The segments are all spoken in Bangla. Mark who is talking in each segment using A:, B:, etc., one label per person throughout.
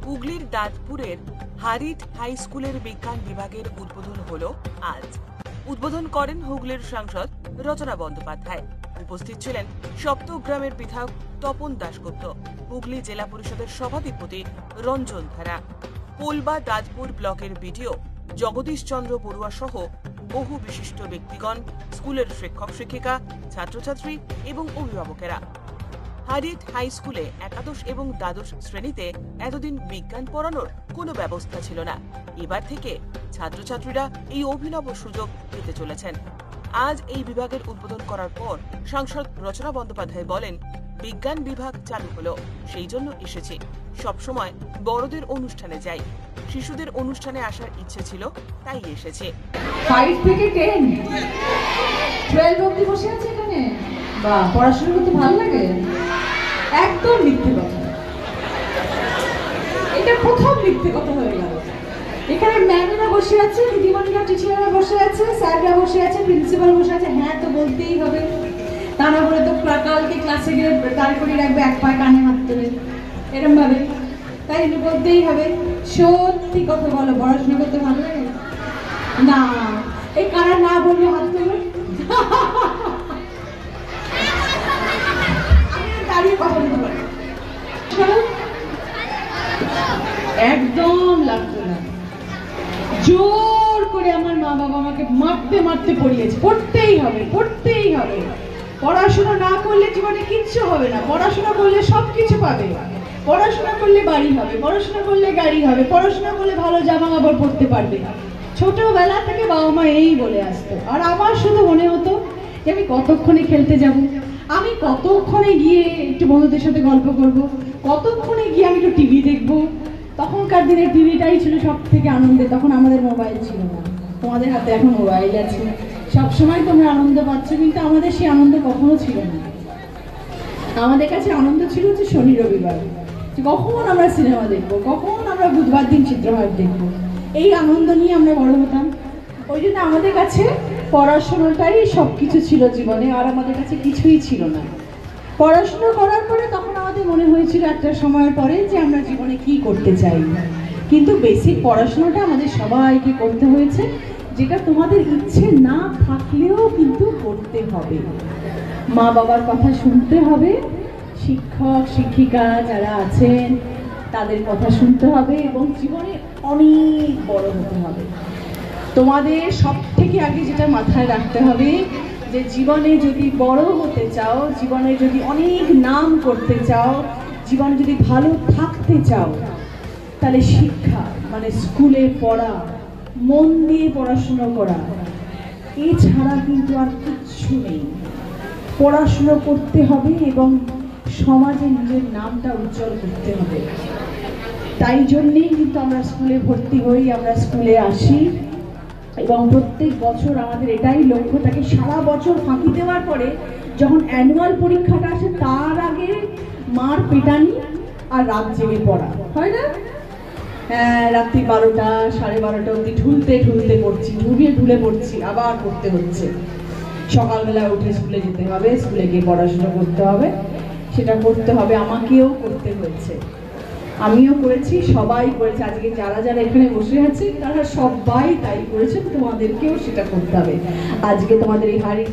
A: হুগলির দাঁতপুরের হারিট হাই স্কুলের বিজ্ঞান বিভাগের উদ্বোধন হলো আজ। উদ্বোধন করেন হুগলির সাংসদ রচনা বন্দ্যোপাধ্যায়। উপস্থিত ছিলেন সপ্তগ্রামের বিধায়ক তপন দাশগুপ্ত, হুগলি জেলা পরিষদের সভাধিপতি রঞ্জন ধারা, পোলবা দাঁতপুর ব্লকের বিডিও জগদীশ চন্দ্র বড়ুয়া সহ বহু বিশিষ্ট ব্যক্তিগণ, স্কুলের শিক্ষক শিক্ষিকা, ছাত্রছাত্রী এবং অভিভাবকেরা। হারিট হাই স্কুলে একাদশ এবং দ্বাদশ শ্রেণীতে এতদিন বিজ্ঞান পড়ানোর কোনো ব্যবস্থা ছিল না। এবার থেকে ছাত্রছাত্রীরা এই অভিনব সুযোগ পেতে চলেছেন। আজ এই বিভাগের উদ্বোধন করার পর সাংসদ রচনা বন্দ্যোপাধ্যায় বলেন, বিজ্ঞান বিভাগ চালু হলো, সেই জন্য এসেছি। সবসময় বড়দের অনুষ্ঠানে যাই, শিশুদের অনুষ্ঠানে আসার ইচ্ছে ছিল, তাই এসেছে।
B: 5 থেকে 10 12 অবধি বসে আছে এখানে। বাহ, পড়াশোনা করতে ভালো লাগে? একদম মিথ্যে কথা, এটা প্রথম মিথ্যে কথা হয়ে গেল। এখানে ম্যামেরা বসে আছে, দিদিমণিরা, টিচাররা বসে আছে, স্যাররা বসে আছে, প্রিন্সিপাল বসে আছে। হ্যাঁ তো বলতেই হবে, তা না বলে তো কালকে ক্লাসে গেলে দাঁড় করিয়ে রাখবে এক পায়ে কানে হাত ধরে এরম ভাবে, তাই বলতেই হবে। সত্যি কথা বলো, পড়াশোনা করতে ভালো লাগে না? এই কারা না বলবো হাত ধরে দাঁড়িয়ে কথা বলতে পারি, একদম লাগবে না। জোর করে আমার মা বাবা আমাকে মারতে মারতে পড়িয়েছে, পড়তেই হবে, পড়তেই হবে। পড়াশোনা না করলে জীবনে কিচ্ছু হবে না, পড়াশোনা করলে সবকিছু পাবে। পড়াশোনা করলে বাড়ি হবে, পড়াশোনা করলে গাড়ি হবে, পড়াশোনা করলে ভালো জামা কাপড় পরতে পারবে। ছোটবেলা থেকে বাবা মা এই বলে আসতো। আর আমার শুধু মনে হতো যে আমি কতক্ষণে খেলতে যাব, আমি কতক্ষণে গিয়ে একটু বন্ধুদের সাথে গল্প করব, কতক্ষণে গিয়ে আমি একটু টিভি দেখবো। তখনকার দিনে টিভিটাই ছিল সব থেকে আনন্দের, তখন আমাদের মোবাইল ছিল না। তোমাদের হাতে এখন মোবাইল আছে, সবসময় তোমরা আনন্দ পাচ্ছ, কিন্তু আমাদের সেই আনন্দ কখনো ছিল না। আমাদের কাছে আনন্দ ছিল হচ্ছে শনি রবিবার, কখন আমরা সিনেমা দেখবো, কখন আমরা বুধবার দিন চিত্রহার দেখবো, এই আনন্দ নিয়ে আমরা বড় হতাম। ওই জন্য আমাদের কাছে পড়াশোনাটাই সব কিছু ছিল জীবনে, আর আমাদের কাছে কিছুই ছিল না। পড়াশোনা করার পরে তখন আমাদের মনে হয়েছিল একটা সময়ের পরে যে আমরা জীবনে কি করতে চাই, কিন্তু বেসিক পড়াশোনাটা আমাদের সবাইকে করতে হয়েছে, যেটা তোমাদের ইচ্ছে না থাকলেও কিন্তু করতে হবে। মা বাবার কথা শুনতে হবে, শিক্ষক শিক্ষিকা যারা আছেন তাদের কথা শুনতে হবে, এবং জীবনে অনেক বড় হতে হবে। তোমাদের সব থেকে আগে যেটা মাথায় রাখতে হবে যে জীবনে যদি বড় হতে চাও, জীবনে যদি অনেক নাম করতে চাও, জীবনে যদি ভালো থাকতে চাও, তাহলে শিক্ষা মানে স্কুলে পড়া, মন দিয়ে পড়াশুনো করা, এছাড়া কিন্তু আর কিচ্ছু নেই। পড়াশুনো করতে হবে এবং সমাজে নিজের নামটা উজ্জ্বল করতে হবে। তাই জন্যেই কিন্তু আমরা স্কুলে ভর্তি হই, আমরা স্কুলে আসি, এবং প্রত্যেক বছর আমাদের এটাই লক্ষ্য থাকে, সারা বছর ফাঁকি দেওয়ার পরে যখন অ্যানুয়াল পরীক্ষাটা আসে তার আগে মার পেটানি আর রাত জেগে পড়া হয় না? হ্যাঁ, রাত্রি 12টা 12:30 অবধি ঢুলতে ঢুলতে পড়ছি, ঢুলে পড়ছি, আবার পড়তে হচ্ছে। সকালবেলা উঠে স্কুলে যেতে হবে, স্কুলে গিয়ে পড়াশোনা করতে হবে, সেটা করতে হবে। আমাকেও করতে হয়েছে, আমিও করেছি, সবাই করেছে। আজকে যারা যারা এখানে বসে আছে তারা সবাই তাই করেছেন, তোমাদেরকেও সেটা করতে হবে। আজকে তোমাদের এই হারিট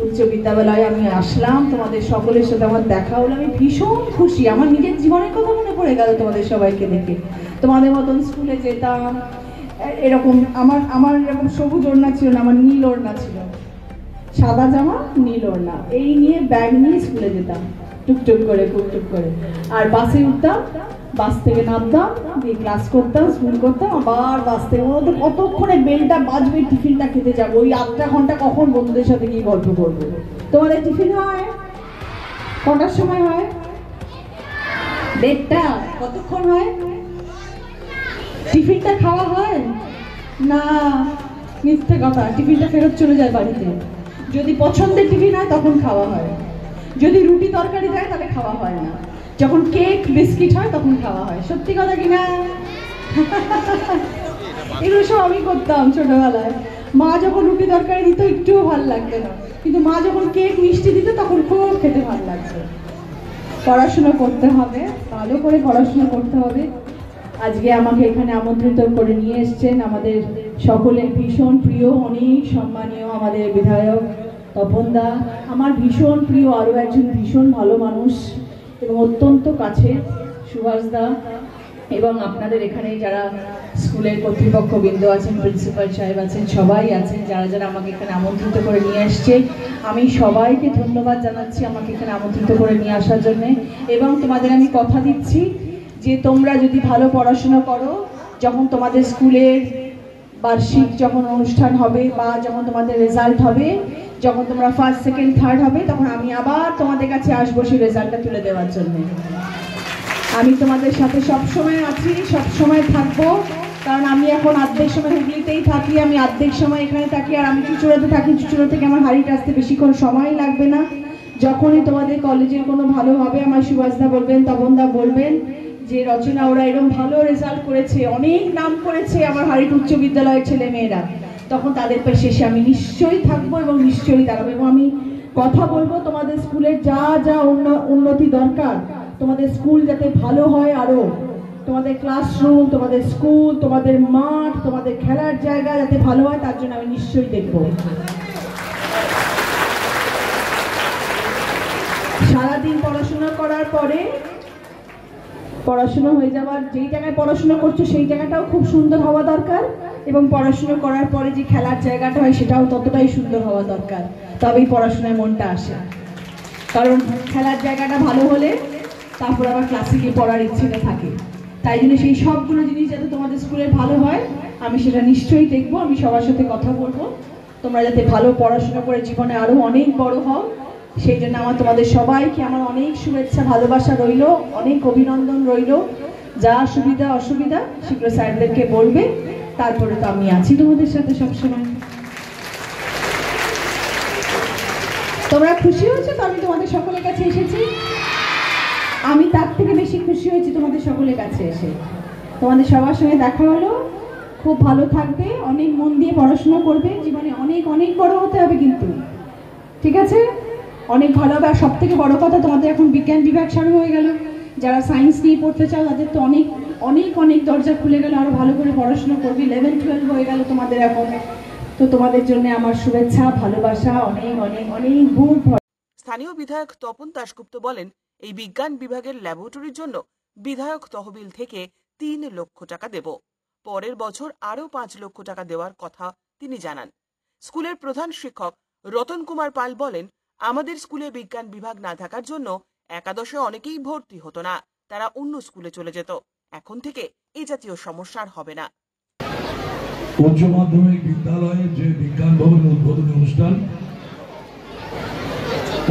B: উচ্চ বিদ্যালয়ে আমি আসলাম, তোমাদের সকলের সাথে আমার দেখা হলো, আমি ভীষণ খুশি। আমার নিজের জীবনের কথা মনে পড়ে গেল তোমাদের সবাইকে দেখে। তোমাদের মতন স্কুলে যেতাম, এরকম আমার এরকম সবুজ ওড়না ছিল না, আমার নীল ওড়না ছিল, সাদা জামা নীল ওড়না, এই নিয়ে ব্যাগ নিয়ে স্কুলে যেতাম টুকটুক করে টুকটুক করে, আর বাসে উঠতাম, বাস থেকে নামতাম, দিয়ে ক্লাস করতাম, স্কুল করতাম, আবার বাস থেকে কতক্ষণে বেলটা বাজবে টিফিনটা খেতে যাবো, ওই 8টা ঘন্টা কখন বন্ধুদের সাথে গিয়ে গল্প করবো। তোমাদের টিফিন হয় কটার সময় হয়? 1:30। কতক্ষণ হয়? টিফিনটা খাওয়া হয় না? মিথ্যে কথা, টিফিনটা ফেরত চলে যায় বাড়িতে। যদি পছন্দের টিফিন হয় তখন খাওয়া হয়, যদি রুটি তরকারি দেয় তাহলে খাওয়া হয় না, যখন কেক বিস্কিট হয় তখন খাওয়া হয়। সত্যি কথা কিনা? এগুলো সব আমি করতাম ছোটবেলায়। মা যখন রুটি তরকারি দিত একটুও ভালো লাগতো না, কিন্তু মা যখন কেক মিষ্টি দিত তখন খুব খেতে ভালো লাগছে। পড়াশোনা করতে হবে, ভালো করে পড়াশোনা করতে হবে, আজকে আমাকে এখানে আমন্ত্রিত করে নিয়ে এসেছেন আমাদের সকলের ভীষণ প্রিয়, অনেক সম্মানীয় আমাদের বিধায়ক তপনদা, আমার ভীষণ প্রিয় আরও একজন ভীষণ ভালো মানুষ এবং অত্যন্ত কাছের সুভাষদা, এবং আপনাদের এখানে যারা স্কুলের কর্তৃপক্ষবৃন্দ আছেন, প্রিন্সিপাল সাহেব আছেন, সবাই আছেন, যারা যারা আমাকে এখানে আমন্ত্রিত করে নিয়ে আসছে, আমি সবাইকে ধন্যবাদ জানাচ্ছি আমাকে এখানে আমন্ত্রিত করে নিয়ে আসার জন্যে। এবং তোমাদের আমি কথা দিচ্ছি যে তোমরা যদি ভালো পড়াশোনা করো, যখন তোমাদের স্কুলের বার্ষিক যখন অনুষ্ঠান হবে বা যখন তোমাদের রেজাল্ট হবে, যখন তোমরা ফার্স্ট সেকেন্ড থার্ড হবে, তখন আমি আবার তোমাদের কাছে আসবো সেই রেজাল্টটা তুলে দেওয়ার জন্য। আমি তোমাদের সাথে সবসময় আছি, সবসময় থাকবো, কারণ আমি এখন অর্ধেক সময় হুগলিতেই থাকি, আমি অর্ধেক সময় এখানে থাকি, আর আমি চুচুড়াতে থাকি। চুচুড়া থেকে আমার হাড়িটা আসতে বেশিক্ষণ সময় লাগবে না। যখনই তোমাদের কলেজের কোনো ভালো হবে, আমার সুভাষদা বলবেন, তপনদা বলবেন যে রচনা ওরা এরকম ভালো রেজাল্ট করেছে, অনেক নাম করেছে আমার হাড়িট উচ্চ বিদ্যালয়ের ছেলে মেয়েরা, তখন তাদের শেষে আমি নিশ্চয়ই থাকবো এবং নিশ্চয়ই দাঁড়াবো। এবং আমি কথা বলবো তোমাদের স্কুলের যা যা উন্নতি দরকার, তোমাদের স্কুল যাতে ভালো হয়, আরো তোমাদের ক্লাসরুম, তোমাদের স্কুল, তোমাদের মাঠ, তোমাদের খেলার জায়গা যাতে ভালো হয়, তার জন্য আমি নিশ্চয়ই দেখবো। সারাদিন পড়াশোনা করার পরে, পড়াশোনা হয়ে যাওয়ার যেই জায়গায় পড়াশোনা করছো সেই জায়গাটাও খুব সুন্দর হওয়া দরকার, এবং পড়াশোনা করার পরে যে খেলার জায়গাটা হয় সেটাও ততটাই সুন্দর হওয়া দরকার, তবেই পড়াশোনায় মনটা আসে। কারণ খেলার জায়গাটা ভালো হলে তারপর আবার ক্লাসে গিয়ে পড়ার ইচ্ছেটা থাকে। তাই জন্য সেই সবগুলো জিনিস যাতে তোমাদের স্কুলের ভালো হয়, আমি সেটা নিশ্চয়ই দেখবো। আমি সবার সাথে কথা বলবো, তোমরা যাতে ভালো পড়াশোনা করে জীবনে আরো অনেক বড় হও, সেই জন্য আমার তোমাদের সবাইকে আমার অনেক শুভেচ্ছা, ভালোবাসা রইল, অনেক অভিনন্দন রইল। যা সুবিধা অসুবিধা শীঘ্র স্যারদেরকে বলবে, তারপরে তো আমি আছি তোমাদের সাথে সবসময়। তোমরা খুশি হয়েছো তো আমি তোমাদের সকলের কাছে এসেছি? আমি তার থেকে বেশি খুশি হয়েছি তোমাদের সকলের কাছে এসে। তোমাদের সবার সঙ্গে দেখা হলো, খুব ভালো থাকবে, অনেক মন দিয়ে পড়াশোনা করবে, জীবনে অনেক অনেক বড় হতে হবে কিন্তু, ঠিক আছে? অনেক ভালো হবে। আর সব থেকে বড় কথা, তোমাদের এখন বিজ্ঞান বিভাগ শুরু হয়ে গেল, যারা সায়েন্স নিয়ে পড়তে চাও তাদের তো অনেক অনেক অনেক দরজা খুলে গেল, আরো ভালো করে পড়াশোনা করবে। 11-12 হয়ে গেল তোমাদের এখন, তো তোমাদের জন্য আমার শুভেচ্ছা, ভালোবাসা, অনেক অনেক অনেক বুক।
A: স্থানীয় বিধায়ক তপন দাশগুপ্ত বলেন, এই বিজ্ঞান বিভাগের ল্যাবরেটরির জন্য বিধায়ক তহবিল থেকে 3 লক্ষ টাকা দেব, পরের বছর আরও 5 লক্ষ টাকা দেওয়ার কথা তিনি জানান। স্কুলের প্রধান শিক্ষক রতন কুমার পাল বলেন, আমাদের স্কুলে বিজ্ঞান বিভাগ না থাকার জন্য একাদশে অনেকেই ভর্তি হতো না, তারা অন্য স্কুলে চলে যেত। এখন থেকে এই জাতীয় সমস্যার হবে না।
C: উচ্চ মাধ্যমিক বিদ্যালয়ে যে বিজ্ঞান ভবনের উদ্বোধনী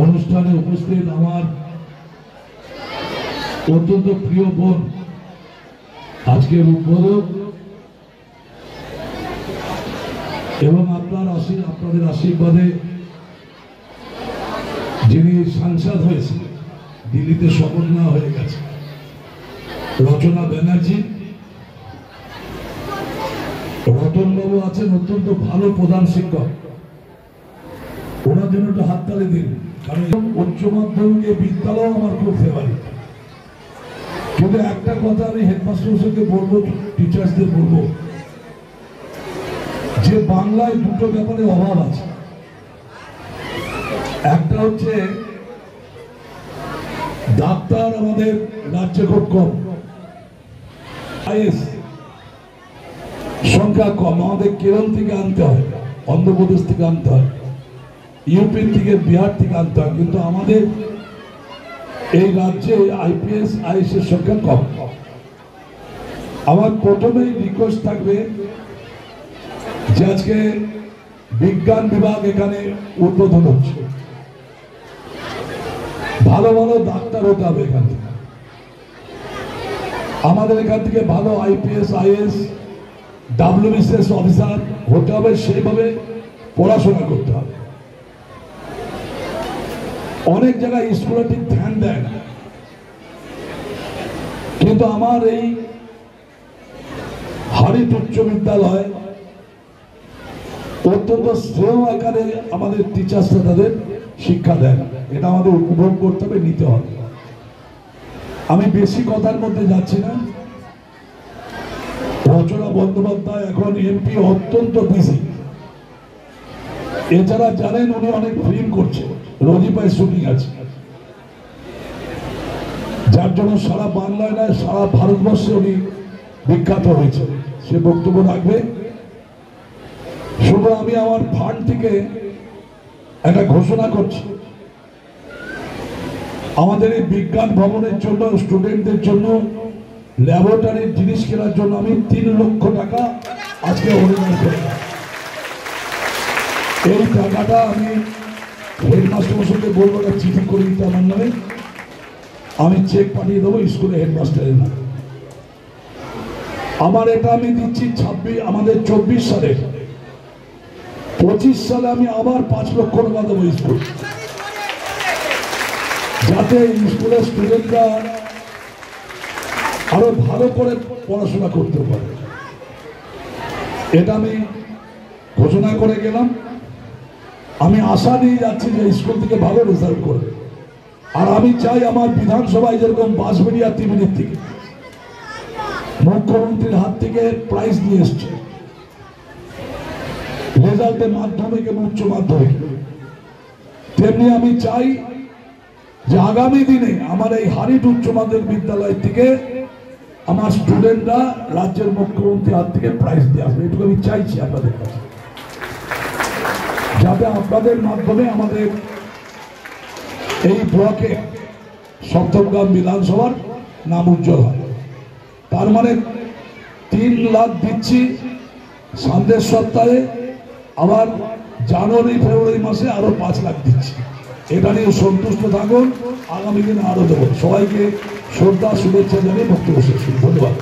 C: অনুষ্ঠানে উপস্থিত আমার অত্যন্ত প্রিয় বোন, আজকের উদ্বোধক, এবং আপনাদের আশীর্বাদে যিনি সাংসদ হয়েছে, দিল্লিতে শপথ নেওয়া হয়ে গেছে, রচনা ব্যানার্জি, রতনবাবু আছেন অত্যন্ত ভালো প্রধান শিক্ষক, ওনার জন্য একটু হাততালি দিন। কারণ উচ্চ মাধ্যমিক বিদ্যালয় আমার খুব ফেভারিট। কিন্তু একটা কথা আমি হেডমাস্টারকে বলবো, টিচার্সদের বলবো, যে বাংলায় দুটো ব্যাপারে অভাব আছে। একটা হচ্ছে ডাক্তার আমাদের রাজ্যে খুব কম, আইএস সংখ্যা কম, আমাদের কেরল থেকে আনতে হয়, অন্ধ্রপ্রদেশ থেকে আনতে হয়, ইউপি থেকে, বিহার থেকে আনতে হয়, কিন্তু আমাদের এই রাজ্যে আইপিএস আইএস এর সংখ্যা কম। আমার প্রথমেই রিকোয়েস্ট থাকবে যে আজকে বিজ্ঞান বিভাগ এখানে উদ্বোধন হচ্ছে, ভালো ভালো ডাক্তার হতে হবে এখান থেকে, আমাদের এখান থেকে ভালো আইপিএস আইএস WBCS অফিসার হতে হবে, সেইভাবে পড়াশোনা করতে হবে। অনেক জায়গায় স্কুলে ঠিক ধ্যান দেয় না, কিন্তু আমার এই হারিট উচ্চ বিদ্যালয় অত্যন্ত শ্রেয় আকারে আমাদের টিচার্সরা তাদের শিক্ষা দেন, এটা আমাদের উপভোগ করতে হবে, নিতে হবে। আমি বেশি কথার মধ্যে যাচ্ছি না, রচনা বন্দ্যোপাধ্যায় এখন এমপি, অত্যন্ত বিজি। এছাড়া জানেন উনি অনেক ফিল্ম করছে, রোজিপায় শুটিং আছে, যার জন্য সারা বাংলায় নয় সারা ভারতবর্ষে উনি বিখ্যাত হয়েছে। সে বক্তব্য রাখবে। শুধু আমি আমার ফান্ড থেকে একটা ঘোষণা করছি, আমাদের এই বিজ্ঞান ভবনের জন্য স্টুডেন্টদের জন্য ল্যাবরেটরির জিনিস কেনার জন্য আমি 3 লক্ষ টাকা আজকে অনুদান করি। এই টাকাটা আমি হেডমাস্টার মশাইকে বলবো, চিঠি করে দিতে আমার নামে, আমি চেক পাঠিয়ে দেবো স্কুলের হেডমাস্টারের নামে। আমার এটা আমি দিচ্ছি 26, আমাদের 24 সালে, 25 সালে আমি আবার 5 লক্ষ টাকা দেবো স্কুল, যাতে স্কুলের স্টুডেন্টরা আরো ভালো করে পড়াশোনা করতে পারে। এটা আমি ঘোষণা করে গেলাম। আমি আশা নিয়ে যাচ্ছি যে স্কুল থেকে ভালো রেজাল্ট করবে। আর আমি চাই আমার বিধানসভায় যেরকম বাঁশবেড়িয়া ত্রিবেণীর থেকে মুখ্যমন্ত্রীর হাত থেকে প্রাইজ নিয়ে এসছে রেজাল্টে, মাধ্যমিক এবং উচ্চ মাধ্যমিক, তেমনি আমি চাই যে আগামী দিনে আমার এই হারিট উচ্চ মাধ্যমিক বিদ্যালয় থেকে আমার স্টুডেন্টরা রাজ্যের মুখ্যমন্ত্রীর হাত থেকে প্রাইজ দিয়ে আসবে। এটুকু আমি চাইছি আপনাদের কাছে, যাতে আপনাদের মাধ্যমে আমাদের এই ব্লকে সপ্তমগ্রাম বিধানসভার নাম উজ্জ্বল হয়। তার মানে 3 লাখ দিচ্ছি সামনের সপ্তাহে, আবার জানুয়ারি ফেব্রুয়ারি মাসে আরো 5 লাখ দিচ্ছি। এটা নিয়ে সন্তুষ্ট থাকুন, আগামী দিনে আরো দেবো। সবাইকে শ্রদ্ধা শুভেচ্ছা জানিয়ে বক্তব্য শেষ। ধন্যবাদ।